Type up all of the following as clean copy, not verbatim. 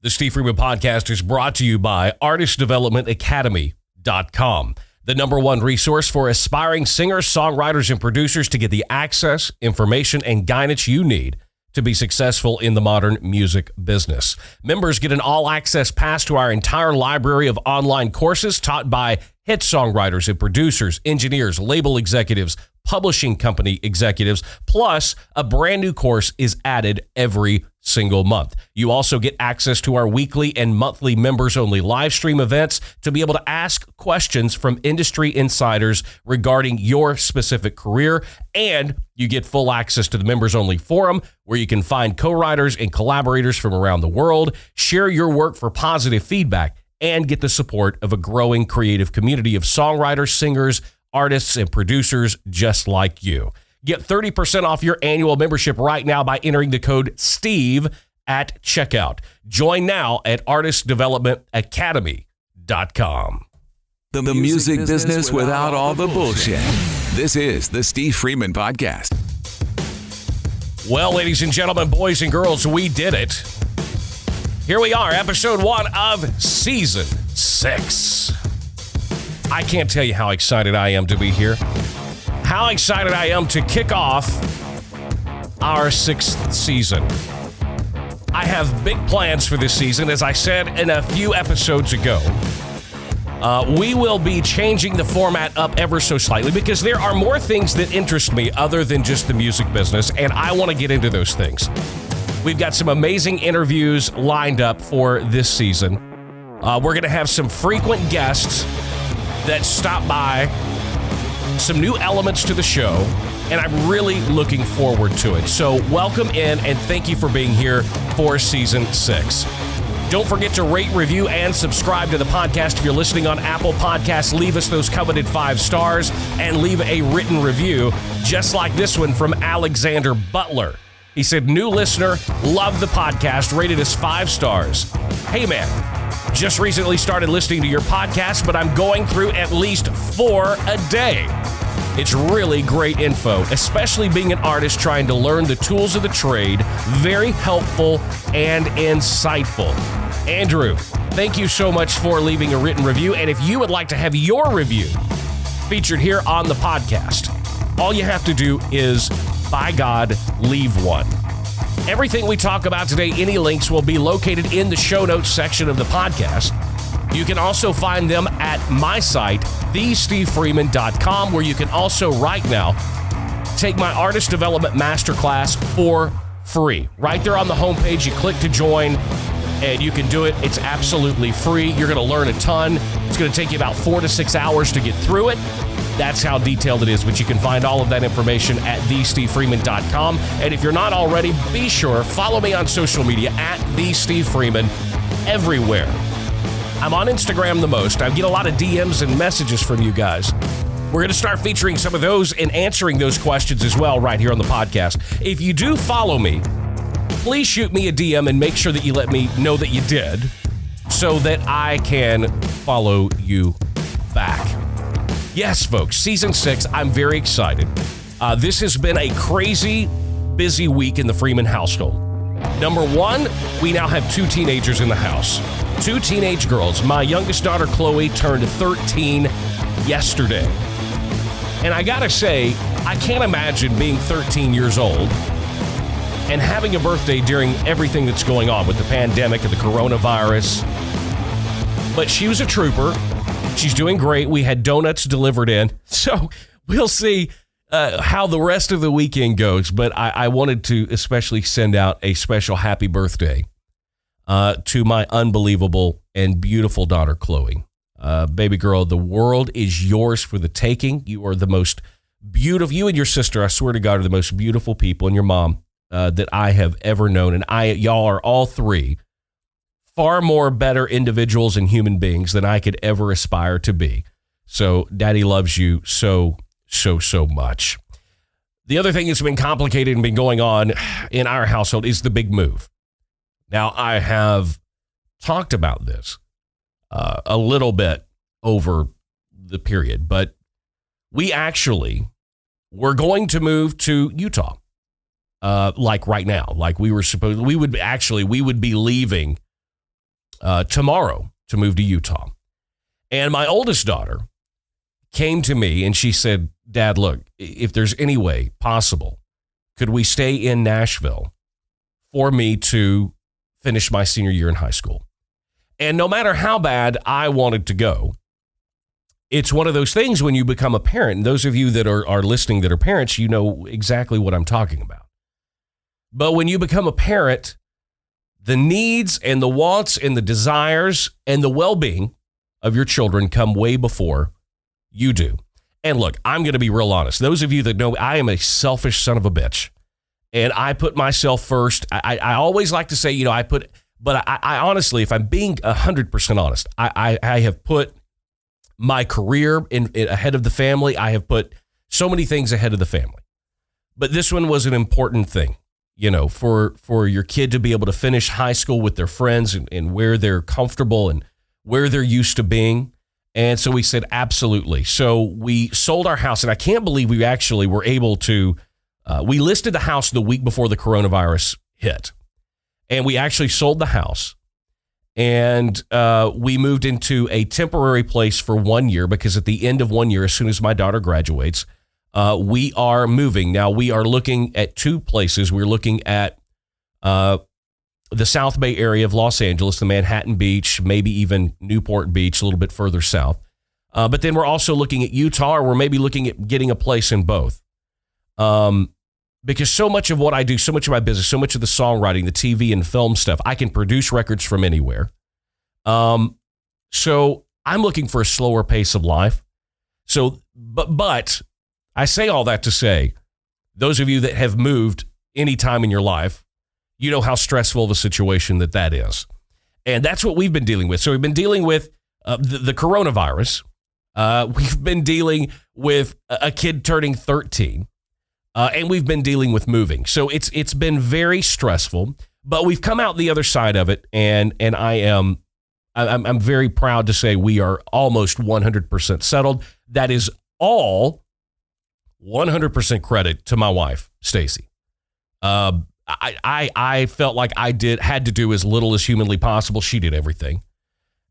The Steve Freeman Podcast is brought to you by artistdevelopmentacademy.com, the number one resource for aspiring singers, songwriters, and producers to get the access, information, and guidance you need to be successful in the modern music business. Members get an all-access pass to our entire library of online courses taught by hit songwriters and producers, engineers, label executives, publishing company executives, plus a brand new course is added every single month. You also get access to our weekly and monthly members-only live stream events to be able to ask questions from industry insiders regarding your specific career, and you get full access to the members-only forum where you can find co-writers and collaborators from around the world, share your work for positive feedback, and get the support of a growing creative community of songwriters, singers, artists, and producers just like you. Get 30% off your annual membership right now by entering the code STEVE at checkout. Join now at artistdevelopmentacademy.com. The music business without all the bullshit. This is the Steve Freeman Podcast. Well, ladies and gentlemen, boys and girls, we did it. Here we are, episode 1 of season 6. I can't tell you how excited I am to be here. How excited I am to kick off our 6th season. I have big plans for this season. As I said in a few episodes ago, we will be changing the format up ever so slightly because there are more things that interest me other than just the music business, and I want to get into those things. We've got some amazing interviews lined up for this season. We're going to have some frequent guests that stop by, some new elements to the show, and I'm really looking forward to it. So welcome in, and thank you for being here for season 6. Don't forget to rate, review, and subscribe to the podcast. If you're listening on Apple Podcasts, leave us those coveted 5 stars and leave a written review, just like this one from Alexander Butler. He said, new listener, love the podcast, rated us 5 stars. Hey man, just recently started listening to your podcast, but I'm going through at least 4 a day. It's really great info, especially being an artist trying to learn the tools of the trade. Very helpful and insightful. Andrew, thank you so much for leaving a written review. And if you would like to have your review featured here on the podcast, all you have to do is, by God, leave one. Everything we talk about today, any links will be located in the show notes section of the podcast. You can also find them at my site, thestevefreeman.com, where you can also right now take my artist development masterclass for free. Right there on the homepage, you click to join, and you can do it. It's absolutely free. You're going to learn a ton. It's going to take you about 4 to 6 hours to get through it. That's how detailed it is, but you can find all of that information at thestevefreeman.com. And if you're not already, be sure, follow me on social media at thestevefreeman everywhere. I'm on Instagram the most. I get a lot of DMs and messages from you guys. We're going to start featuring some of those and answering those questions as well right here on the podcast. If you do follow me, please shoot me a DM and make sure that you let me know that you did so that I can follow you back. Yes, folks, season 6, I'm very excited. This has been a crazy, busy week in the Freeman household. Number 1, we now have 2 teenagers in the house. 2 teenage girls. My youngest daughter, Chloe, turned 13 yesterday. And I gotta say, I can't imagine being 13 years old and having a birthday during everything that's going on with the pandemic and the coronavirus. But she was a trooper. She's doing great. We had donuts delivered in. So we'll see how the rest of the weekend goes. But I wanted to especially send out a special happy birthday to my unbelievable and beautiful daughter, Chloe. Baby girl, the world is yours for the taking. You are the most beautiful. You and your sister, I swear to God, are the most beautiful people, and your mom that I have ever known. And y'all are all 3 far more better individuals and human beings than I could ever aspire to be. So Daddy loves you so much. The other thing that's been complicated and been going on in our household is the big move. Now, I have talked about this a little bit over the period, but we're going to move to Utah, like right now. Like we would be leaving tomorrow to move to Utah. And my oldest daughter came to me and she said, Dad, look, if there's any way possible, could we stay in Nashville for me to finish my senior year in high school? And no matter how bad I wanted to go, it's one of those things when you become a parent, and those of you that are listening that are parents, you know exactly what I'm talking about. But when you become a parent, the needs and the wants and the desires and the well-being of your children come way before you do. And look, I'm going to be real honest. Those of you that know, I am a selfish son of a bitch. And I put myself first. I always like to say, but I honestly, if I'm being 100% honest, I have put my career in ahead of the family. I have put so many things ahead of the family. But this one was an important thing, for your kid to be able to finish high school with their friends and where they're comfortable and where they're used to being. And so we said, absolutely. So we sold our house, and I can't believe we actually were able to, we listed the house the week before the coronavirus hit. And we actually sold the house. And we moved into a temporary place for 1 year because at the end of 1 year, as soon as my daughter graduates, we are moving. Now, we are looking at two places. We're looking at the South Bay area of Los Angeles, the Manhattan Beach, maybe even Newport Beach, a little bit further south. But then we're also looking at Utah, or we're maybe looking at getting a place in both. Because so much of what I do, so much of my business, so much of the songwriting, the TV and film stuff, I can produce records from anywhere. So I'm looking for a slower pace of life. So, but I say all that to say, those of you that have moved any time in your life, you know how stressful of a situation that is. And that's what we've been dealing with. So we've been dealing with the coronavirus. We've been dealing with a kid turning 13. And we've been dealing with moving. So it's been very stressful, but we've come out the other side of it. And I'm very proud to say we are almost 100% settled. That is all 100% credit to my wife, Stacy. I felt like I had to do as little as humanly possible. She did everything.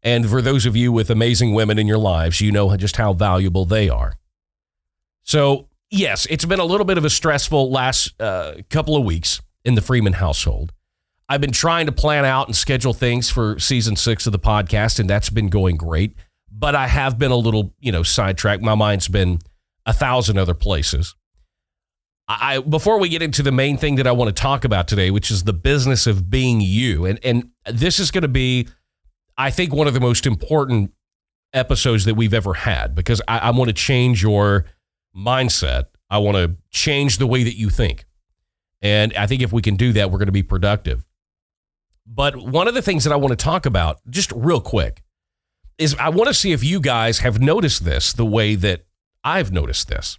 And for those of you with amazing women in your lives, you know just how valuable they are. So yes, it's been a little bit of a stressful last couple of weeks in the Freeman household. I've been trying to plan out and schedule things for season 6 of the podcast, and that's been going great. But I have been a little, sidetracked. My mind's been 1,000 other places. Before we get into the main thing that I want to talk about today, which is the business of being you, and this is going to be, I think, one of the most important episodes that we've ever had, because I want to change your mindset. I want to change the way that you think. And I think if we can do that, we're going to be productive. But one of the things that I want to talk about, just real quick, is I want to see if you guys have noticed this the way that I've noticed this.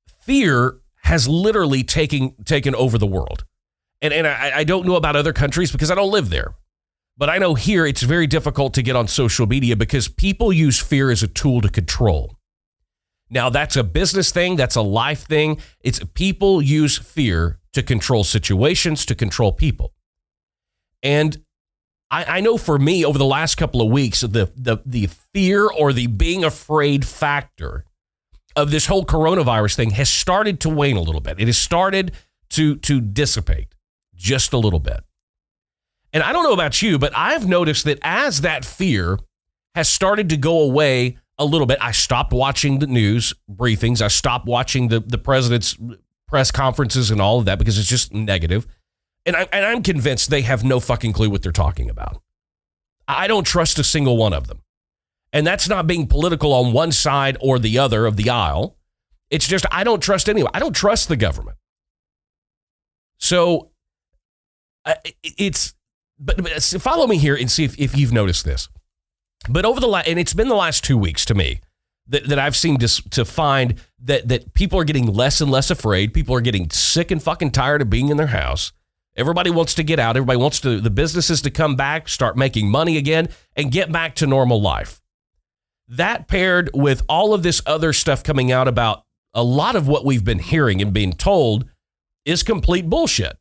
Fear has literally taken over the world. And I don't know about other countries because I don't live there. But I know here it's very difficult to get on social media because people use fear as a tool to control. Now, that's a business thing. That's a life thing. It's people use fear to control situations, to control people. And I know for me, over the last couple of weeks, the fear or the being afraid factor of this whole coronavirus thing has started to wane a little bit. It has started to dissipate just a little bit. And I don't know about you, but I've noticed that as that fear has started to go away a little bit, I stopped watching the news briefings. I stopped watching the president's press conferences and all of that because it's just negative. And I'm convinced they have no fucking clue what they're talking about. I don't trust a single one of them. And that's not being political on one side or the other of the aisle. It's just I don't trust anyone. I don't trust the government. So but follow me here and see if you've noticed this. But and it's been the last 2 weeks to me that I've seemed to find that people are getting less and less afraid. People are getting sick and fucking tired of being in their house. Everybody wants to get out. Everybody wants the businesses to come back, start making money again, and get back to normal life. That paired with all of this other stuff coming out about a lot of what we've been hearing and being told is complete bullshit.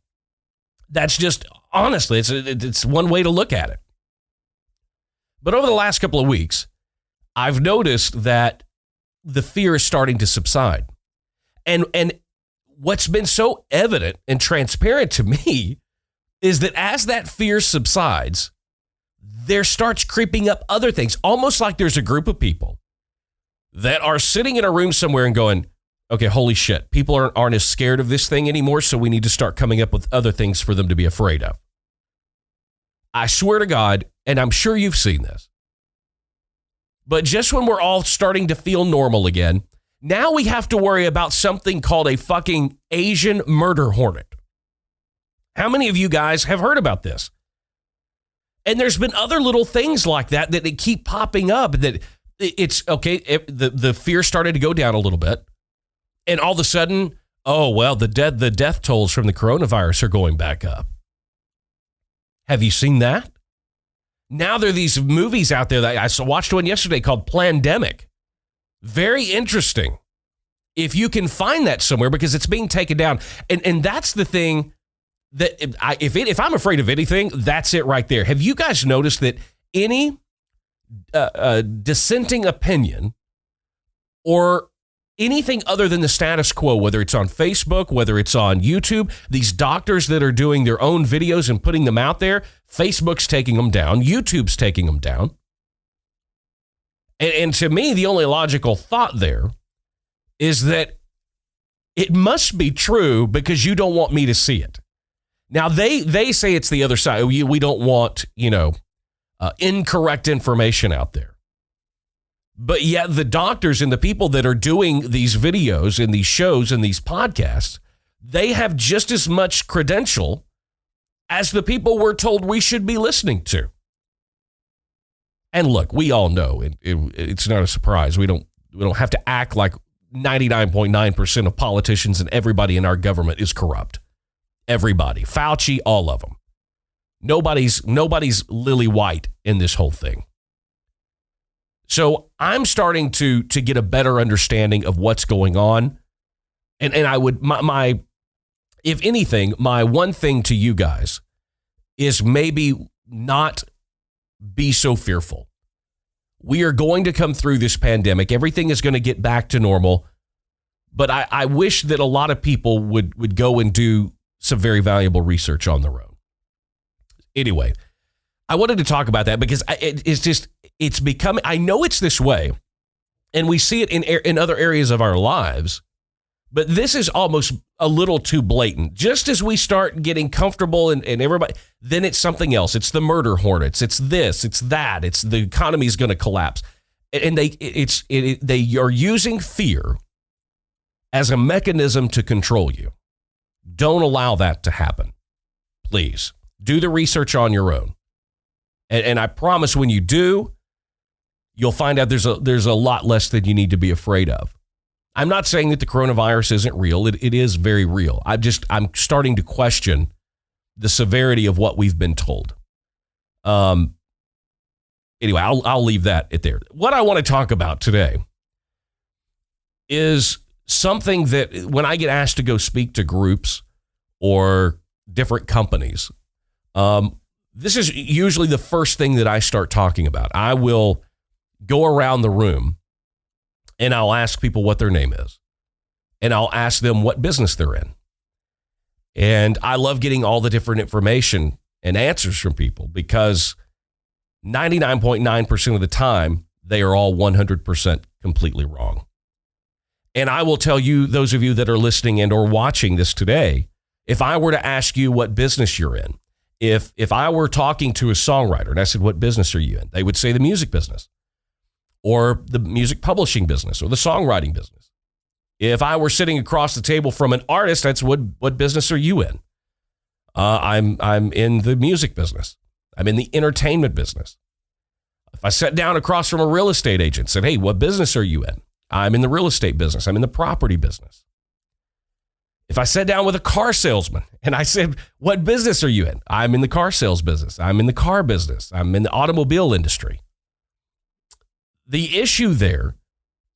That's just, honestly, it's one way to look at it. But over the last couple of weeks, I've noticed that the fear is starting to subside. And what's been so evident and transparent to me is that as that fear subsides, there starts creeping up other things, almost like there's a group of people that are sitting in a room somewhere and going, okay, holy shit, people aren't as scared of this thing anymore, so we need to start coming up with other things for them to be afraid of. I swear to God, and I'm sure you've seen this, but just when we're all starting to feel normal again, now we have to worry about something called a fucking Asian murder hornet. How many of you guys have heard about this? And there's been other little things like that they keep popping up that it's okay. The fear started to go down a little bit. And all of a sudden, oh, well, the death tolls from the coronavirus are going back up. Have you seen that? Now there are these movies out there that I watched one yesterday called Plandemic. Very interesting. If you can find that somewhere, because it's being taken down. And that's the thing that if I'm afraid of anything, that's it right there. Have you guys noticed that any dissenting opinion or anything other than the status quo, whether it's on Facebook, whether it's on YouTube, these doctors that are doing their own videos and putting them out there, Facebook's taking them down, YouTube's taking them down. And to me, the only logical thought there is that it must be true because you don't want me to see it. Now, they say it's the other side. We don't want, incorrect information out there. But yet the doctors and the people that are doing these videos and these shows and these podcasts, they have just as much credential as the people we're told we should be listening to. And look, we all know it's not a surprise. We don't have to act like 99.9% of politicians and everybody in our government is corrupt. Everybody, Fauci, all of them. Nobody's lily white in this whole thing. So I'm starting to get a better understanding of what's going on. And I would, my if anything, my one thing to you guys is maybe not be so fearful. We are going to come through this pandemic. Everything is going to get back to normal. But I wish that a lot of people would go and do some very valuable research on their own. Anyway, I wanted to talk about that because it's becoming, I know it's this way, and we see it in other areas of our lives, but this is almost a little too blatant. Just as we start getting comfortable and everybody, then it's something else. It's the murder hornets. It's this, it's that. It's the economy is going to collapse. And they are using fear as a mechanism to control you. Don't allow that to happen. Please do the research on your own. And I promise when you do, you'll find out there's a lot less than you need to be afraid of. I'm not saying that the coronavirus isn't real. It is very real. I'm starting to question the severity of what we've been told. Anyway, I'll leave that at there. What I want to talk about today is something that when I get asked to go speak to groups or different companies, this is usually the first thing that I start talking about. I will go around the room and I'll ask people what their name is. And I'll ask them what business they're in. And I love getting all the different information and answers from people because 99.9% of the time, they are all 100% completely wrong. And I will tell you, those of you that are listening and or watching this today, if I were to ask you what business you're in, if I were talking to a songwriter and I said, what business are you in? They would say the music business or the music publishing business or the songwriting business. If I were sitting across the table from an artist, that's what business are you in? I'm in the music business. I'm in the entertainment business. If I sat down across from a real estate agent and said, hey, what business are you in? I'm in the real estate business. I'm in the property business. If I sat down with a car salesman and I said, what business are you in? I'm in the car sales business. I'm in the car business. I'm in the automobile industry. The issue there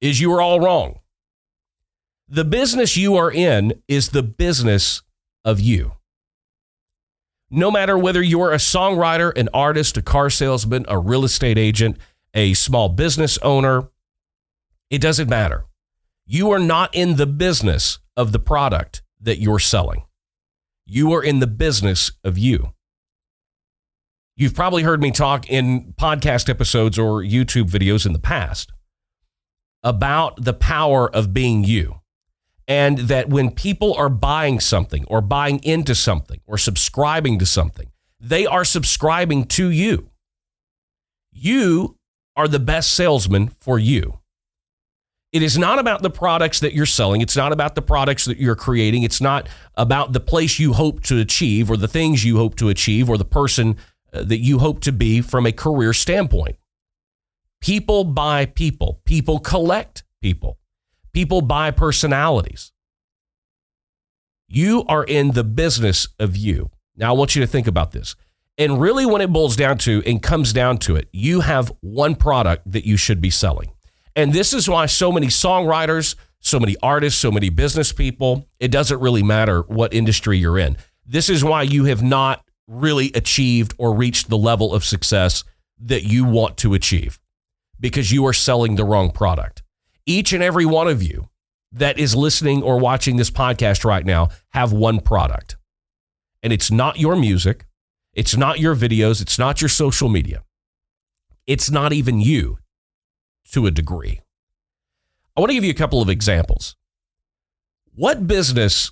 is you are all wrong. The business you are in is the business of you. No matter whether you're a songwriter, an artist, a car salesman, a real estate agent, a small business owner, it doesn't matter. You are not in the business of the product that you're selling. You are in the business of you. You've probably heard me talk in podcast episodes or YouTube videos in the past about the power of being you. And that when people are buying something or buying into something or subscribing to something, they are subscribing to you. You are the best salesman for you. It is not about the products that you're selling. It's not about the products that you're creating. It's not about the place you hope to achieve or the things you hope to achieve or the person that you hope to be from a career standpoint. People buy people. People collect people. People buy personalities. You are in the business of you. Now, I want you to think about this. And really, when it boils down to and comes down to it, you have one product that you should be selling. And this is why so many songwriters, so many artists, so many business people, it doesn't really matter what industry you're in. This is why you have not really achieved or reached the level of success that you want to achieve, because you are selling the wrong product. Each and every one of you that is listening or watching this podcast right now have one product. And it's not your music. It's not your videos. It's not your social media. It's not even you to a degree. I want to give you a couple of examples. What business,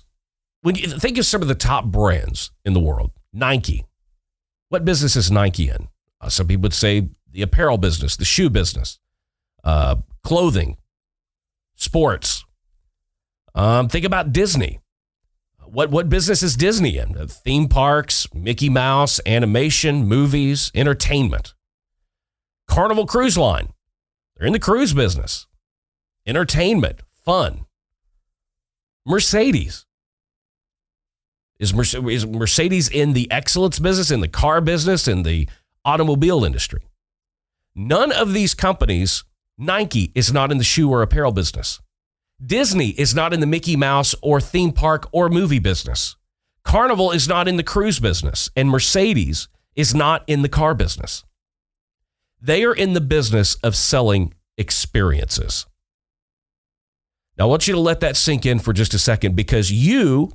when you think of some of the top brands in the world, Nike, what business is Nike in? Some people would say the apparel business, the shoe business, clothing, sports. Think about Disney. What business is Disney in? Theme parks, Mickey Mouse, animation, movies, entertainment. Carnival Cruise Line. They're in the cruise business. Entertainment, fun. Mercedes. Is Mercedes in the excellence business, in the car business, in the automobile industry? None of these companies. Nike is not in the shoe or apparel business. Disney is not in the Mickey Mouse or theme park or movie business. Carnival is not in the cruise business, and Mercedes is not in the car business. They are in the business of selling experiences. Now, I want you to let that sink in for just a second, because you,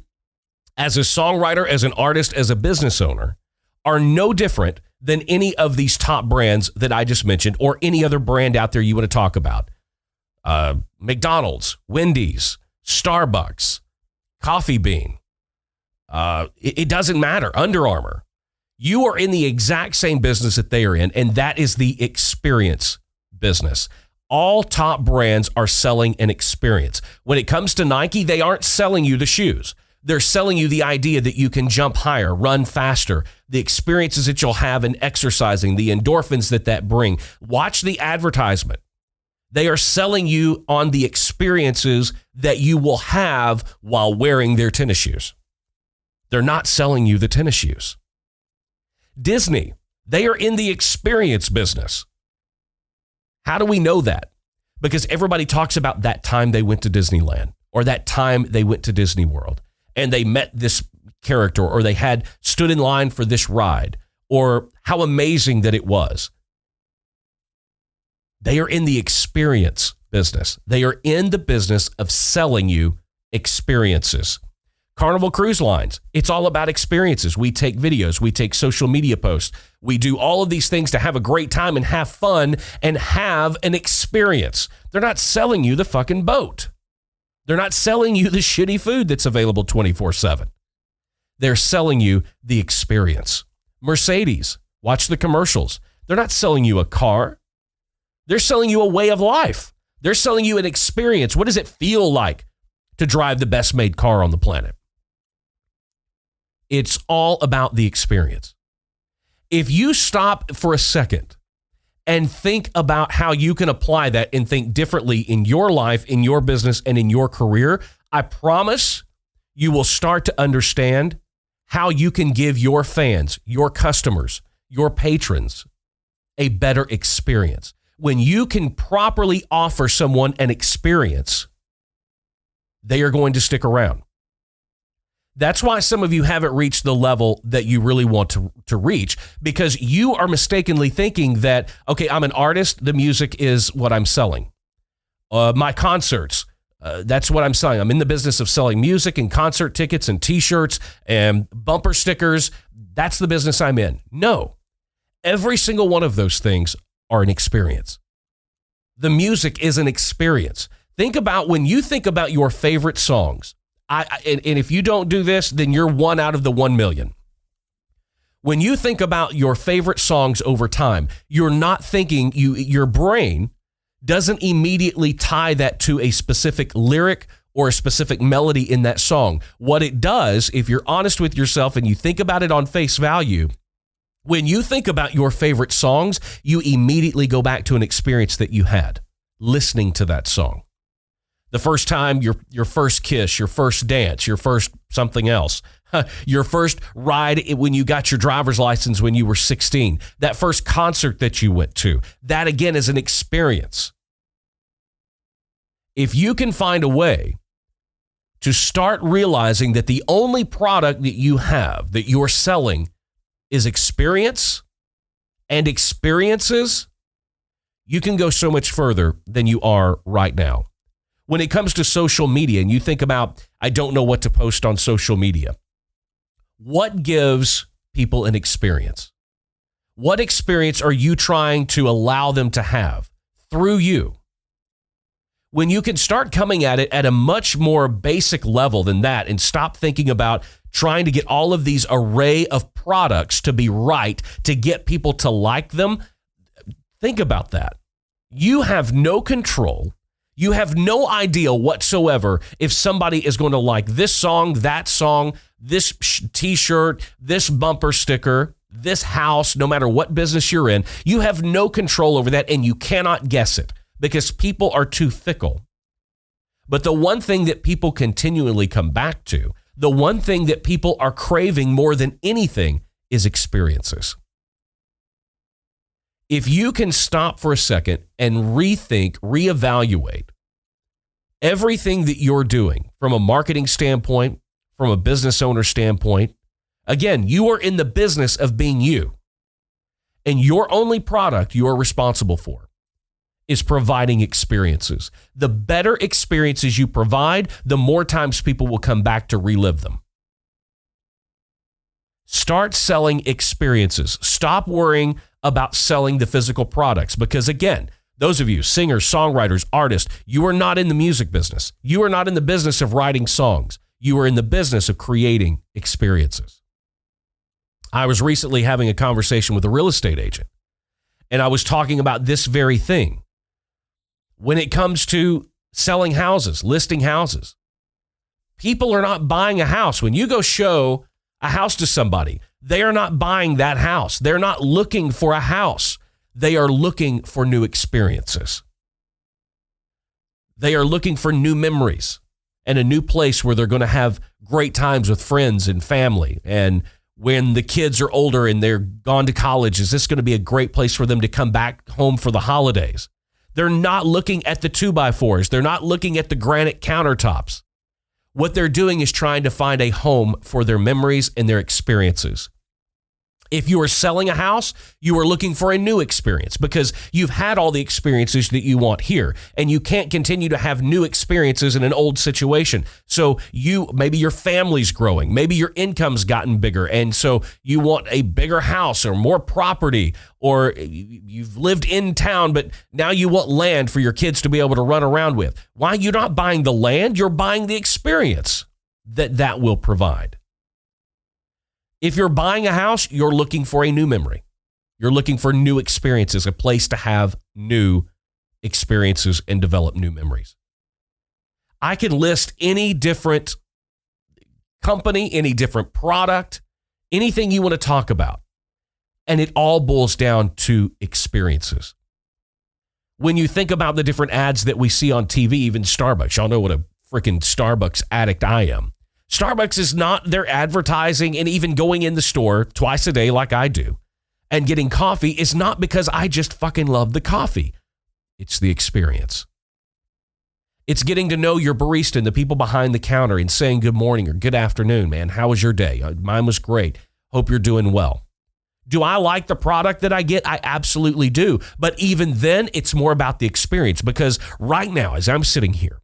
as a songwriter, as an artist, as a business owner, are no different than any of these top brands that I just mentioned, or any other brand out there you want to talk about. McDonald's, Wendy's, Starbucks, Coffee Bean. It doesn't matter. Under Armour. You are in the exact same business that they are in, and that is the experience business. All top brands are selling an experience. When it comes to Nike, they aren't selling you the shoes. They're selling you the idea that you can jump higher, run faster, the experiences that you'll have in exercising, the endorphins that bring. Watch the advertisement. They are selling you on the experiences that you will have while wearing their tennis shoes. They're not selling you the tennis shoes. Disney, they are in the experience business. How do we know that? Because everybody talks about that time they went to Disneyland, or that time they went to Disney World and they met this character, or they stood in line for this ride, or how amazing that it was. They are in the experience business. They are in the business of selling you experiences. Carnival Cruise Lines, it's all about experiences. We take videos, we take social media posts, we do all of these things to have a great time and have fun and have an experience. They're not selling you the fucking boat. They're not selling you the shitty food that's available 24/7. They're selling you the experience. Mercedes, watch the commercials. They're not selling you a car. They're selling you a way of life. They're selling you an experience. What does it feel like to drive the best made car on the planet? It's all about the experience. If you stop for a second and think about how you can apply that and think differently in your life, in your business, and in your career, I promise you will start to understand how you can give your fans, your customers, your patrons a better experience. When you can properly offer someone an experience, they are going to stick around. That's why some of you haven't reached the level that you really want to reach, because you are mistakenly thinking that, okay, I'm an artist, the music is what I'm selling. My concerts, that's what I'm selling. I'm in the business of selling music and concert tickets and t-shirts and bumper stickers. That's the business I'm in. No, every single one of those things are an experience. The music is an experience. Think about when you think about your favorite songs. And if you don't do this, then you're 1 out of the 1 million. When you think about your favorite songs over time, you're not thinking, your brain doesn't immediately tie that to a specific lyric or a specific melody in that song. What it does, if you're honest with yourself and you think about it on face value, when you think about your favorite songs, you immediately go back to an experience that you had listening to that song. The first time, your first kiss, your first dance, your first something else, your first ride when you got your driver's license when you were 16, that first concert that you went to, that again is an experience. If you can find a way to start realizing that the only product that you have, that you're selling, is experience and experiences, you can go so much further than you are right now. When it comes to social media and you think about, I don't know what to post on social media, what gives people an experience? What experience are you trying to allow them to have through you? When you can start coming at it at a much more basic level than that and stop thinking about trying to get all of these array of products to be right, to get people to like them, think about that. You have no control. You have no idea whatsoever if somebody is going to like this song, this t-shirt, this bumper sticker, this house, no matter what business you're in. You have no control over that, and you cannot guess it because people are too fickle. But the one thing that people continually come back to, the one thing that people are craving more than anything is experiences. If you can stop for a second and rethink, reevaluate everything that you're doing from a marketing standpoint, from a business owner standpoint, again, you are in the business of being you. And your only product you are responsible for is providing experiences. The better experiences you provide, the more times people will come back to relive them. Start selling experiences. Stop worrying about selling the physical products because, again, those of you, singers, songwriters, artists, you are not in the music business. You are not in the business of writing songs. You are in the business of creating experiences. I was recently having a conversation with a real estate agent, and I was talking about this very thing. When it comes to selling houses, listing houses, people are not buying a house. When you go show a house to somebody, they are not buying that house. They're not looking for a house. They are looking for new experiences. They are looking for new memories and a new place where they're going to have great times with friends and family. And when the kids are older and they're gone to college, is this going to be a great place for them to come back home for the holidays? They're not looking at the 2x4s. They're not looking at the granite countertops. What they're doing is trying to find a home for their memories and their experiences. If you are selling a house, you are looking for a new experience because you've had all the experiences that you want here, and you can't continue to have new experiences in an old situation. So maybe your family's growing, maybe your income's gotten bigger, and so you want a bigger house or more property, or you've lived in town, but now you want land for your kids to be able to run around with. Why? You're not buying the land, you're buying the experience that will provide. If you're buying a house, you're looking for a new memory. You're looking for new experiences, a place to have new experiences and develop new memories. I can list any different company, any different product, anything you want to talk about, and it all boils down to experiences. When you think about the different ads that we see on TV, even Starbucks, y'all know what a freaking Starbucks addict I am. Starbucks is not their advertising, and even going in the store twice a day like I do and getting coffee is not because I just fucking love the coffee. It's the experience. It's getting to know your barista and the people behind the counter and saying good morning or good afternoon, man. How was your day? Mine was great. Hope you're doing well. Do I like the product that I get? I absolutely do. But even then, it's more about the experience, because right now, as I'm sitting here,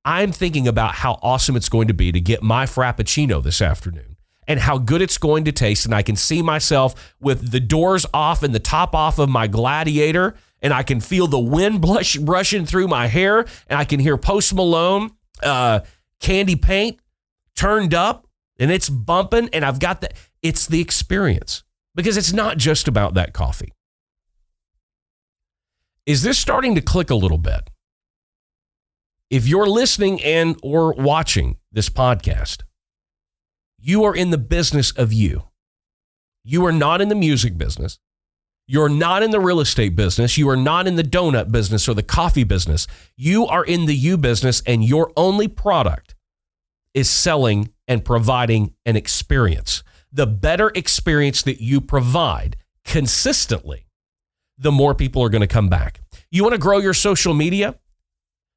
I'm thinking about how awesome it's going to be to get my Frappuccino this afternoon and how good it's going to taste. And I can see myself with the doors off and the top off of my Gladiator, and I can feel the wind brushing through my hair, and I can hear Post Malone, Candy Paint turned up, and it's bumping, and I've got it's the experience, because it's not just about that coffee. Is this starting to click a little bit? If you're listening and or watching this podcast, you are in the business of you. You are not in the music business. You're not in the real estate business. You are not in the donut business or the coffee business. You are in the you business, and your only product is selling and providing an experience. The better experience that you provide consistently, the more people are going to come back. You want to grow your social media?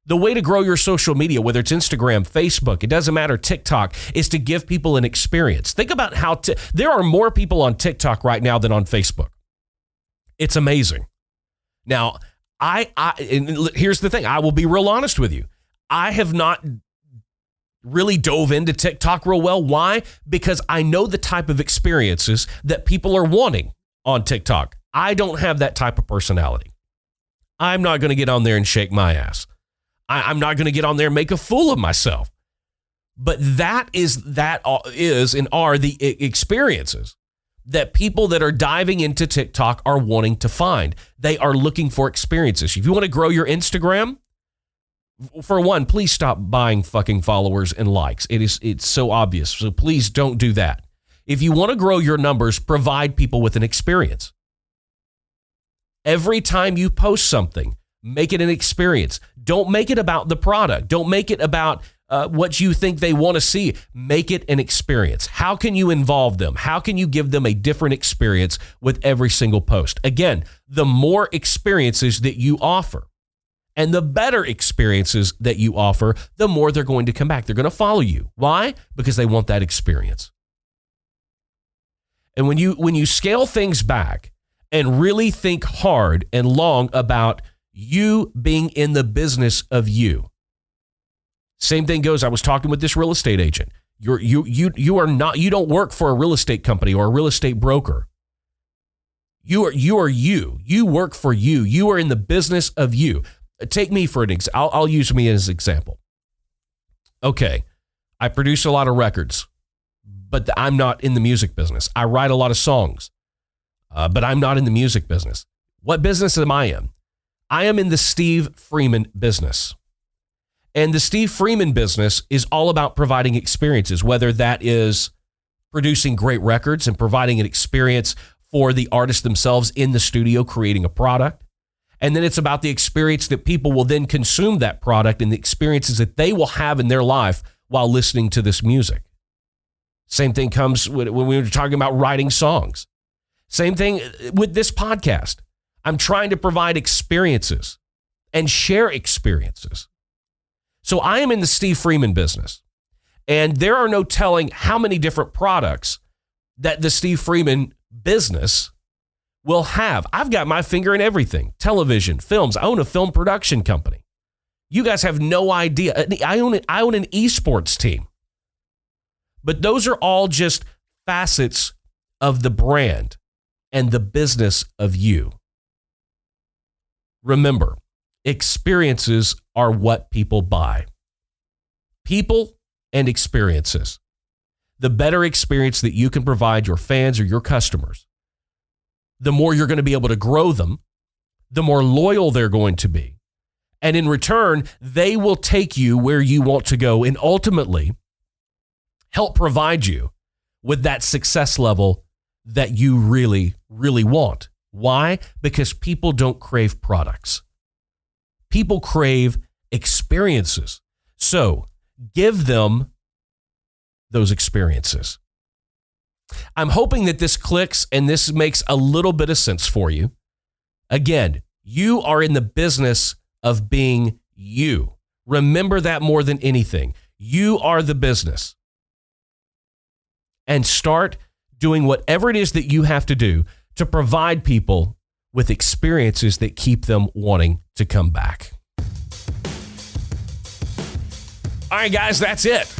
The way to grow your social media, whether it's Instagram, Facebook, it doesn't matter, TikTok, is to give people an experience. Think about how there are more people on TikTok right now than on Facebook. It's amazing. Now, and here's the thing. I will be real honest with you. I have not really dove into TikTok real well. Why? Because I know the type of experiences that people are wanting on TikTok. I don't have that type of personality. I'm not going to get on there and shake my ass. I'm not going to get on there and make a fool of myself. But that is and are the experiences that people that are diving into TikTok are wanting to find. They are looking for experiences. If you want to grow your Instagram, for one, please stop buying fucking followers and likes. It's so obvious. So please don't do that. If you want to grow your numbers, provide people with an experience. Every time you post something, make it an experience. Don't make it about the product. Don't make it about what you think they want to see. Make it an experience. How can you involve them? How can you give them a different experience with every single post? Again, the more experiences that you offer and the better experiences that you offer, the more they're going to come back. They're going to follow you. Why? Because they want that experience. And when you scale things back and really think hard and long about you being in the business of you. Same thing goes. I was talking with this real estate agent. You don't work for a real estate company or a real estate broker. You are you. You work for you. You are in the business of you. Take me for an example. I'll use me as an example. Okay, I produce a lot of records, but I'm not in the music business. I write a lot of songs, but I'm not in the music business. What business am I in? I am in the Steve Freeman business. And the Steve Freeman business is all about providing experiences, whether that is producing great records and providing an experience for the artists themselves in the studio, creating a product. And then it's about the experience that people will then consume that product and the experiences that they will have in their life while listening to this music. Same thing comes when we were talking about writing songs. Same thing with this podcast. I'm trying to provide experiences and share experiences. So I am in the Steve Freeman business, and there are no telling how many different products that the Steve Freeman business will have. I've got my finger in everything. Television, films. I own a film production company. You guys have no idea. I own an esports team. But those are all just facets of the brand and the business of you. Remember, experiences are what people buy. People and experiences. The better experience that you can provide your fans or your customers, the more you're going to be able to grow them, the more loyal they're going to be. And in return, they will take you where you want to go and ultimately help provide you with that success level that you really, really want. Why? Because people don't crave products. People crave experiences. So give them those experiences. I'm hoping that this clicks and this makes a little bit of sense for you. Again, you are in the business of being you. Remember that more than anything. You are the business. And start doing whatever it is that you have to do to provide people with experiences that keep them wanting to come back. All right, guys, that's it.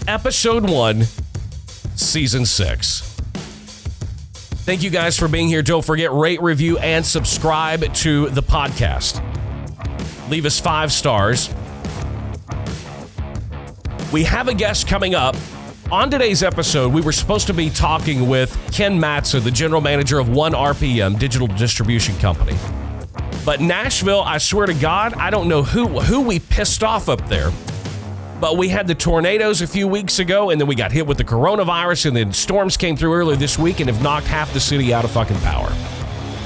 Episode 1, Season 6. Thank you guys for being here. Don't forget, rate, review, and subscribe to the podcast. Leave us 5 stars. We have a guest coming up. On today's episode, we were supposed to be talking with Ken Matza, the general manager of 1RPM Digital Distribution Company. But Nashville, I swear to God, I don't know who we pissed off up there. But we had the tornadoes a few weeks ago, and then we got hit with the coronavirus, and then storms came through earlier this week and have knocked half the city out of fucking power.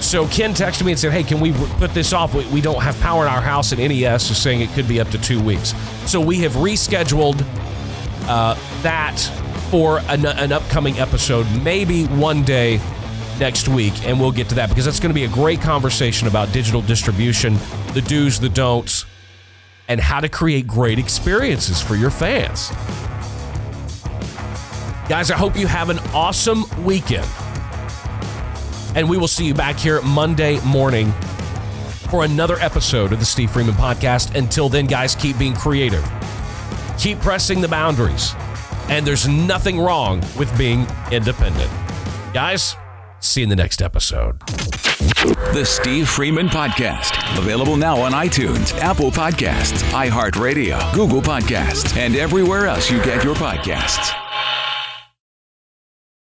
So Ken texted me and said, hey, can we put this off? We don't have power in our house, and NES is saying it could be up to 2 weeks. So we have rescheduled that for an upcoming episode, maybe one day next week, and we'll get to that because that's going to be a great conversation about digital distribution, the do's, the don'ts, and how to create great experiences for your fans. Guys, I hope you have an awesome weekend, and we will see you back here Monday morning for another episode of the Steve Freeman Podcast. Until then, guys, keep being creative. Keep pressing the boundaries. And there's nothing wrong with being independent. Guys, see you in the next episode. The Steve Freeman Podcast. Available now on iTunes, Apple Podcasts, iHeartRadio, Google Podcasts, and everywhere else you get your podcasts.